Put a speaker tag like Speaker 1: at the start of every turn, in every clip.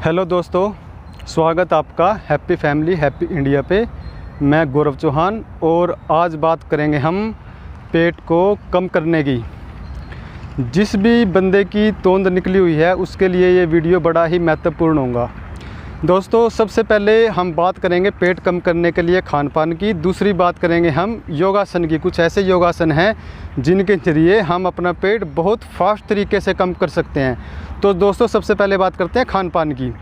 Speaker 1: Hello दोस्तों, स्वागत आपका हैप्पी फैमिली हैप्पी इंडिया पे। मैं गौरव चौहान और आज बात करेंगे हम पेट को कम करने की। जिस भी बंदे की तोंद निकली हुई है उसके लिए ये वीडियो बड़ा ही महत्वपूर्ण होगा। दोस्तों, सबसे पहले हम बात करेंगे पेट कम करने के लिए खान पान की। दूसरी बात करेंगे हम योगासन की। कुछ ऐसे योगासन हैं जिनके ज़रिए हम अपना पेट बहुत फास्ट तरीके से कम कर सकते हैं। तो दोस्तों, सबसे पहले बात करते हैं खान पान की।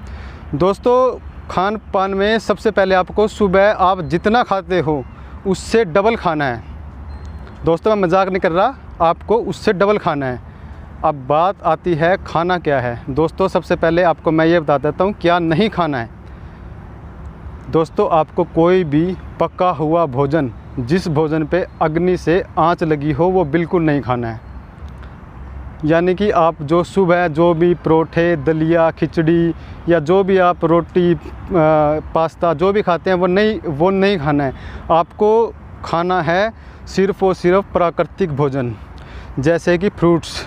Speaker 1: दोस्तों, खान पान में सबसे पहले आपको सुबह आप जितना खाते हो उससे डबल खाना है। दोस्तों, मैं मजाक नहीं कर रहा, आपको उससे डबल खाना है। अब बात आती है खाना क्या है। दोस्तों, सबसे पहले आपको मैं ये बता देता हूँ क्या नहीं खाना है। दोस्तों, आपको कोई भी पका हुआ भोजन, जिस भोजन पे अग्नि से आंच लगी हो, वो बिल्कुल नहीं खाना है। यानी कि आप जो सुबह जो भी परोठे, दलिया, खिचड़ी या जो भी आप रोटी, पास्ता जो भी खाते हैं वो नहीं खाना है। आपको खाना है सिर्फ़ और सिर्फ प्राकृतिक भोजन, जैसे कि फ्रूट्स,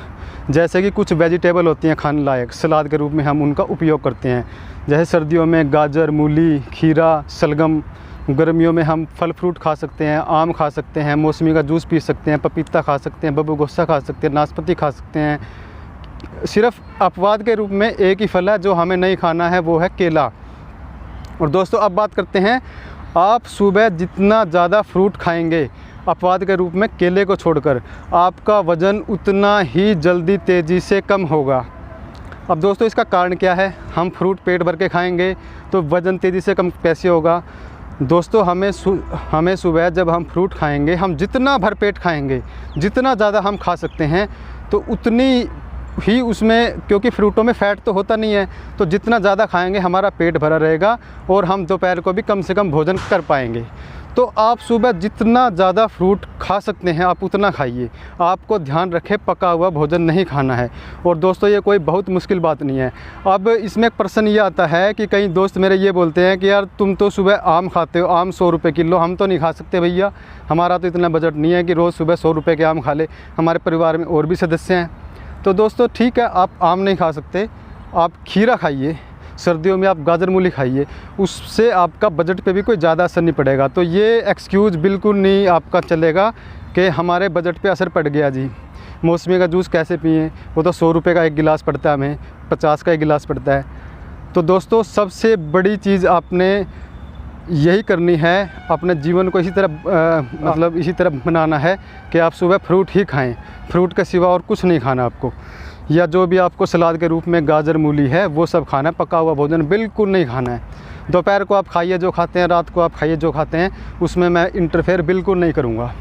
Speaker 1: जैसे कि कुछ वेजिटेबल होती हैं खाने लायक, सलाद के रूप में हम उनका उपयोग करते हैं। जैसे सर्दियों में गाजर, मूली, खीरा, शलगम। गर्मियों में हम फल फ्रूट खा सकते हैं, आम खा सकते हैं, मौसमी का जूस पी सकते हैं, पपीता खा सकते हैं, बब्बू गोसा खा सकते हैं, नाशपाती खा सकते हैं। सिर्फ अपवाद के रूप में एक ही फल है जो हमें नहीं खाना है, वो है केला। और दोस्तों, अब बात करते हैं, आप सुबह जितना ज़्यादा फ्रूट खाएंगे अपवाद के रूप में केले को छोड़कर, आपका वज़न उतना ही जल्दी तेज़ी से कम होगा। अब दोस्तों, इसका कारण क्या है? हम फ्रूट पेट भर के खाएंगे तो वज़न तेज़ी से कम कैसे होगा? दोस्तों, हमें सुबह जब हम फ्रूट खाएंगे, हम जितना भर पेट खाएंगे, जितना ज़्यादा हम खा सकते हैं, तो उतनी ही उसमें, क्योंकि फ्रूटों में फ़ैट तो होता नहीं है, तो जितना ज़्यादा खाएंगे हमारा पेट भरा रहेगा और हम दोपहर को भी कम से कम भोजन कर पाएंगे। तो आप सुबह जितना ज़्यादा फ्रूट खा सकते हैं आप उतना खाइए। आपको ध्यान रखें, पका हुआ भोजन नहीं खाना है। और दोस्तों, ये कोई बहुत मुश्किल बात नहीं है। अब इसमें एक प्रश्न ये आता है कि कई दोस्त मेरे ये बोलते हैं कि यार तुम तो सुबह आम खाते हो, आम 100 रुपये किलो, हम तो नहीं खा सकते भैया, हमारा तो इतना बजट नहीं है कि रोज़ सुबह 100 रुपये के आम खा ले, हमारे परिवार में और भी सदस्य हैं। तो दोस्तों, ठीक है, आप आम नहीं खा सकते, आप खीरा खाइए, सर्दियों में आप गाजर मूली खाइए, उससे आपका बजट पे भी कोई ज़्यादा असर नहीं पड़ेगा। तो ये एक्सक्यूज़ बिल्कुल नहीं आपका चलेगा कि हमारे बजट पे असर पड़ गया जी, मौसमी का जूस कैसे पिएं, वो तो 100 रुपये का एक गिलास पड़ता है, हमें 50 का एक गिलास पड़ता है। तो दोस्तों, सबसे बड़ी चीज़ आपने यही करनी है, अपने जीवन को इसी तरह बनाना है कि आप सुबह फ्रूट ही खाएँ, फ्रूट के सिवा और कुछ नहीं खाना आपको। या जो भी आपको सलाद के रूप में गाजर मूली है वो सब खाना है, पका हुआ भोजन बिल्कुल नहीं खाना है। दोपहर को आप खाइए जो खाते हैं, रात को आप खाइए जो खाते हैं, उसमें मैं इंटरफेयर बिल्कुल नहीं करूँगा।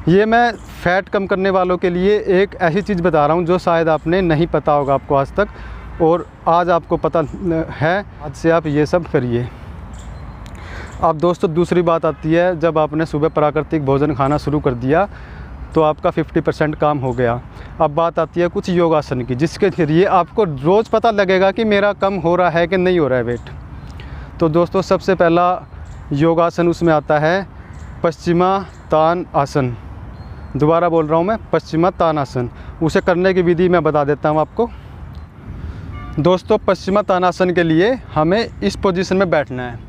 Speaker 1: ये मैं फ़ैट कम करने वालों के लिए एक ऐसी चीज़ बता रहा हूँ जो शायद आपने नहीं पता होगा आपको आज तक, और आज आपको पता है। आज से आप ये सब करिए। अब दोस्तों, दूसरी बात आती है, जब आपने सुबह प्राकृतिक भोजन खाना शुरू कर दिया तो आपका 50% काम हो गया। अब बात आती है कुछ योगासन की, जिसके ज़रिए आपको रोज़ पता लगेगा कि मेरा कम हो रहा है कि नहीं हो रहा है वेट। तो दोस्तों, सबसे पहला योगासन उसमें आता है पश्चिमातान आसन। दोबारा बोल रहा हूँ मैं, पश्चिमातान आसन। उसे करने की विधि मैं बता देता हूँ आपको। दोस्तों, पश्चिमातान आसन के लिए हमें इस पोजीशन में बैठना है,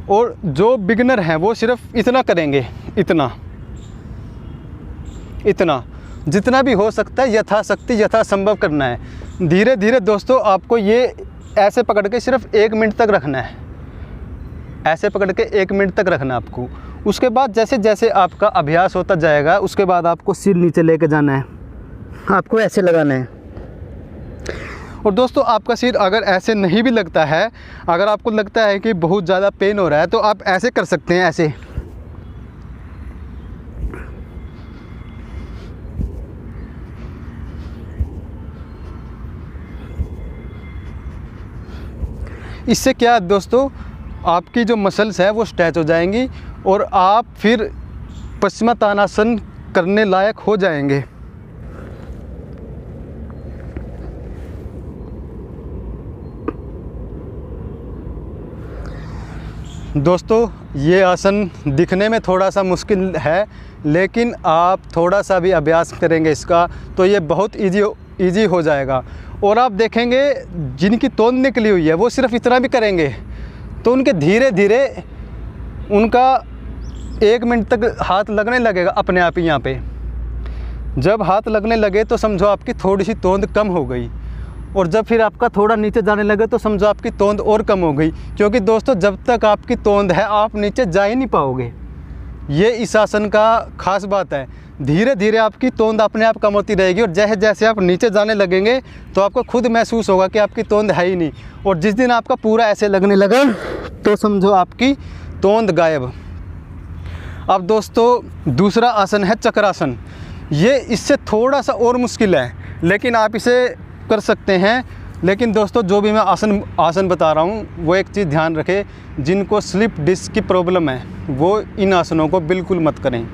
Speaker 1: और जो बिगिनर हैं वो सिर्फ इतना करेंगे, इतना जितना भी हो सकता है यथाशक्ति यथासंभव करना है। धीरे धीरे दोस्तों, आपको ये ऐसे पकड़ के सिर्फ 1 मिनट तक रखना है, ऐसे पकड़ के 1 मिनट तक रखना है आपको। उसके बाद जैसे जैसे आपका अभ्यास होता जाएगा, उसके बाद आपको सिर नीचे लेके जाना है, आपको ऐसे लगाना है। और दोस्तों, आपका सिर अगर ऐसे नहीं भी लगता है, अगर आपको लगता है कि बहुत ज़्यादा पेन हो रहा है, तो आप ऐसे कर सकते हैं, ऐसे। इससे क्या है दोस्तों, आपकी जो मसल्स है वो स्ट्रेच हो जाएंगी और आप फिर पश्चिमातानासन करने लायक हो जाएंगे। दोस्तों, ये आसन दिखने में थोड़ा सा मुश्किल है, लेकिन आप थोड़ा सा भी अभ्यास करेंगे इसका तो ये बहुत ईजी इजी हो जाएगा। और आप देखेंगे जिनकी तोंद निकली हुई है वो सिर्फ इतना भी करेंगे तो उनके धीरे धीरे उनका 1 मिनट तक हाथ लगने लगेगा अपने आप ही। यहाँ पे जब हाथ लगने लगे तो समझो आपकी थोड़ी सी तोंद कम हो गई, और जब फिर आपका थोड़ा नीचे जाने लगे तो समझो आपकी तोंद और कम हो गई। क्योंकि दोस्तों जब तक आपकी तोंद है आप नीचे जा ही नहीं पाओगे। ये इस आसन का खास बात है। धीरे धीरे आपकी तोंद अपने आप कम होती रहेगी, और जैसे जैसे आप नीचे जाने लगेंगे तो आपको खुद महसूस होगा कि आपकी तोंद है ही नहीं। और जिस दिन आपका पूरा ऐसे लगने लगा तो समझो आपकी तोंद गायब। अब दोस्तों दूसरा आसन है चक्रासन। ये इससे थोड़ा सा और मुश्किल है, लेकिन आप इसे कर सकते हैं। लेकिन दोस्तों जो भी मैं आसन बता रहा हूँ वो एक चीज़ ध्यान रखें, जिनको स्लिप डिस्क की प्रॉब्लम है वो इन आसनों को बिल्कुल मत करें।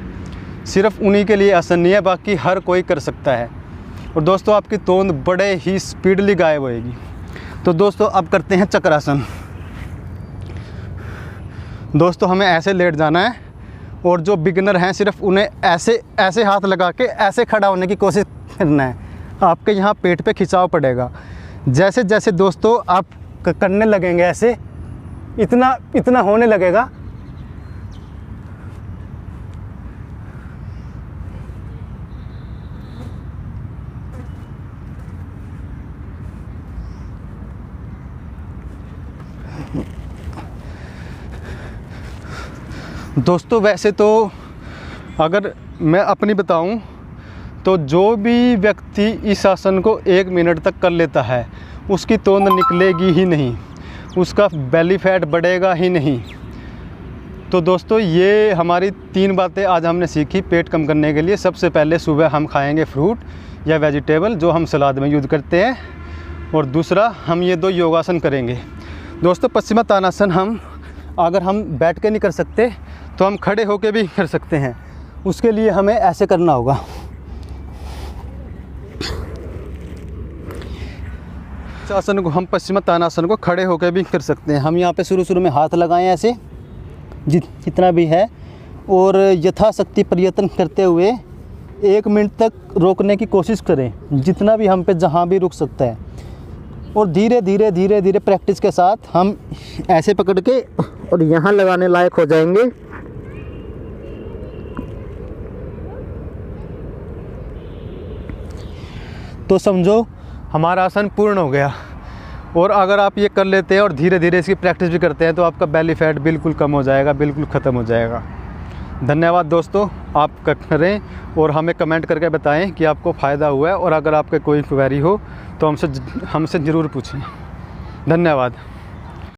Speaker 1: सिर्फ उन्हीं के लिए आसन नहीं है, बाकी हर कोई कर सकता है। और दोस्तों आपकी तोंद बड़े ही स्पीडली गायब होएगी। तो दोस्तों अब करते हैं चक्रासन। दोस्तों हमें ऐसे लेट जाना है, और जो बिगिनर हैं सिर्फ उन्हें ऐसे ऐसे हाथ लगा के ऐसे खड़ा होने की कोशिश करना है। आपके यहाँ पेट पे खिंचाव पड़ेगा। जैसे जैसे दोस्तों आप करने लगेंगे ऐसे इतना इतना होने लगेगा। दोस्तों वैसे तो अगर मैं अपनी बताऊं तो जो भी व्यक्ति इस आसन को 1 मिनट तक कर लेता है उसकी तोंद निकलेगी ही नहीं, उसका बेली फैट बढ़ेगा ही नहीं। तो दोस्तों ये हमारी 3 बातें आज हमने सीखी पेट कम करने के लिए। सबसे पहले सुबह हम खाएंगे फ्रूट या वेजिटेबल जो हम सलाद में यूज़ करते हैं, और दूसरा हम ये 2 योगासन करेंगे। दोस्तों पश्चिमोत्तानासन हम अगर हम बैठ के नहीं कर सकते तो हम खड़े होके भी कर सकते हैं। उसके लिए हमें ऐसे करना होगा। इस आसन को हम पश्चिमोत्तानासन को खड़े होकर भी कर सकते हैं। हम यहाँ पे शुरू में हाथ लगाएं ऐसे जितना भी है, और यथाशक्ति प्रयत्न करते हुए 1 मिनट तक रोकने की कोशिश करें जितना भी हम पे जहाँ भी रुक सकता है। और धीरे धीरे प्रैक्टिस के साथ हम ऐसे पकड़ के और यहाँ लगाने लायक हो जाएंगे। तो समझो हमारा आसन पूर्ण हो गया। और अगर आप ये कर लेते हैं और धीरे धीरे इसकी प्रैक्टिस भी करते हैं तो आपका बेली फैट बिल्कुल कम हो जाएगा, बिल्कुल ख़त्म हो जाएगा। धन्यवाद दोस्तों, आप करें और हमें कमेंट करके बताएं कि आपको फ़ायदा हुआ है। और अगर आपके कोई क्वेरी हो तो हमसे ज़रूर पूछें। धन्यवाद।